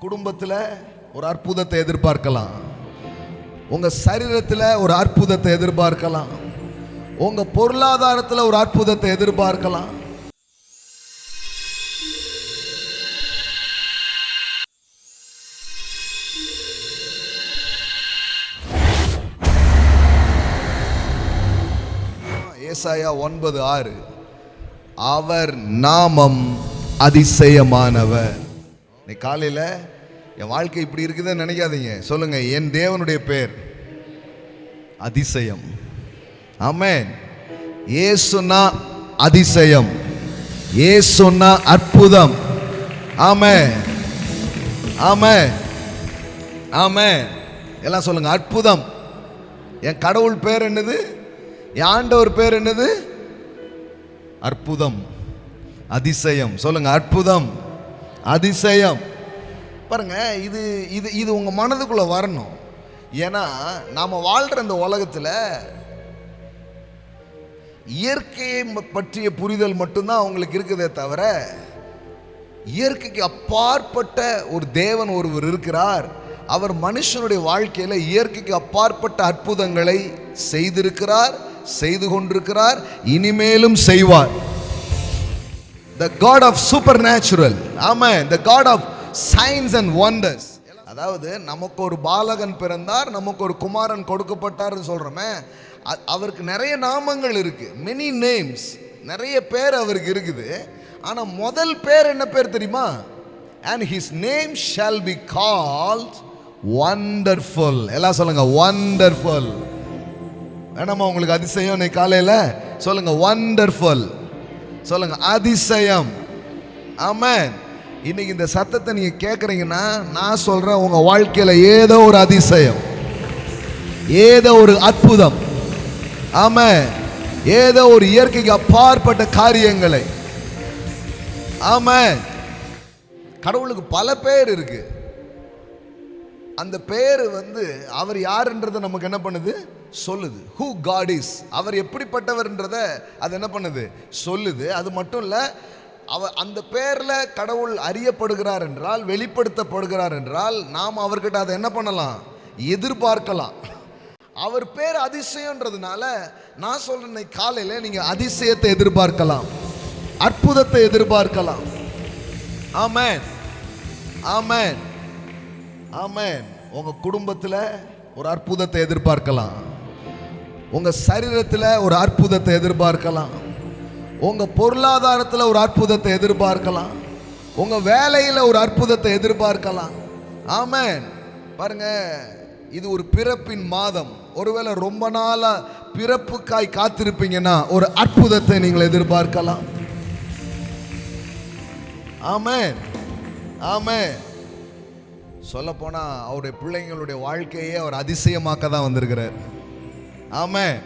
குடும்பத்தில் ஒரு அற்புதத்தை எதிர்பார்க்கலாம். உங்க சரீரத்தில் ஒரு அற்புதத்தை எதிர்பார்க்கலாம். உங்க பொருளாதாரத்தில் ஒரு அற்புதத்தை எதிர்பார்க்கலாம். ஏசாயா 9:6 அவர் நாமம் அதிசயமானவர். காலையில் என் வாழ்க்கை இப்படி இருக்குதுன்னு நினைக்காதீங்க. சொல்லுங்க, என் தேவனுடைய பேர் அதிசயம். ஆமென். இயேசுனா அதிசயம், இயேசுனா அற்புதம். ஆமென், ஆமென், ஆமென். எல்லாம் சொல்லுங்க, அற்புதம். என் கடவுள் பேர் என்னது? என் ஆண்டவர் பேர் என்னது? அற்புதம், அதிசயம். சொல்லுங்க, அற்புதம், அதிசயம். பாருங்க, இது இது இது உங்க மனதுக்குள்ள வரணும். ஏன்னா நாம வாழ்ற இந்த உலகத்துல இயற்கையை பற்றிய புரிதல் மட்டும்தான் அவங்களுக்கு இருக்குதே தவிர, இயற்கைக்கு அப்பாற்பட்ட ஒரு தேவன் ஒருவர் இருக்கிறார். அவர் மனுஷனுடைய வாழ்க்கையில இயற்கைக்கு அப்பாற்பட்ட அற்புதங்களை செய்திருக்கிறார், செய்து கொண்டிருக்கிறார், இனிமேலும் செய்வார். The God of supernatural. Amen. The God of signs and wonders. அதாவது நமக்கு ஒரு பாலகன் பிறந்தார், நமக்கு ஒரு குமாரன் கொடுக்கப்பட்டார்னு சொல்றோமே, அவருக்கு நிறைய நாமங்கள் இருக்கு. many names, நிறைய பேர் அவருக்கு இருக்குது. ஆனா முதல் பேர் என்ன பேர் தெரியுமா? and his name shall be called wonderful. எல்லாம் சொல்லுங்க, wonderful. வேணாமா உங்களுக்கு அதிசயம்? இன்னைக்கு காலையில சொல்லுங்க, wonderful. சொல்லுங்க, அதிசயம். ஆமென். இன்னைக்கு இந்த சத்தத்தை நீங்க கேட்குறீங்கன்னா, நான் சொல்றேன், உங்க வாழ்க்கையில ஏதோ ஒரு அதிசயம், ஏதோ ஒரு அற்புதம், ஆமென், ஏதோ ஒரு இயற்கைக்கு அப்பாற்பட்ட காரியங்களை. ஆமென். கடவுளுக்கு பல பேர் இருக்கு. அந்த பேர் அவர் யாருன்றதை நமக்கு என்ன பண்ணுது? சொல்லுது. who God is, அவர் எப்படிப்பட்டவர்ன்றத அது என்ன பண்ணுது? சொல்லுது. அது மட்டும் இல்ல, அந்த பேர்ல கடவுள் அறியப்படுகிறார் என்றால், வெளிப்படுத்தப்படுகிறார் என்றால், நாம் அவர்கிட்ட அதை என்ன பண்ணலாம்? எதிர்பார்க்கலாம். அவர் பேர் அதிசயம்ன்றதுனால நான் சொல்றேன், காலையில நீங்க அதிசயத்தை எதிர்பார்க்கலாம், அற்புதத்தை எதிர்பார்க்கலாம். ஆமென், ஆமென், ஆமென். உங்க குடும்பத்துல ஒரு அற்புதத்தை எதிர்பார்க்கலாம். உங்க சரீரத்தில் ஒரு அற்புதத்தை எதிர்பார்க்கலாம். உங்க பொருளாதாரத்தில் ஒரு அற்புதத்தை எதிர்பார்க்கலாம். உங்க வேலையில் ஒரு அற்புதத்தை எதிர்பார்க்கலாம். ஆமென். பாருங்க, இது ஒரு பிறப்பின் மாதம். ஒருவேளை ரொம்ப நாளா பிறப்புக்காய் காத்திருப்பீங்கன்னா ஒரு அற்புதத்தை நீங்கள் எதிர்பார்க்கலாம். ஆமென், ஆமென். சொல்ல போனா அவருடைய பிள்ளைங்களுடைய வாழ்க்கையே அவர் அதிசயமாக்க தான் வந்திருக்கிறார். ஆமென்.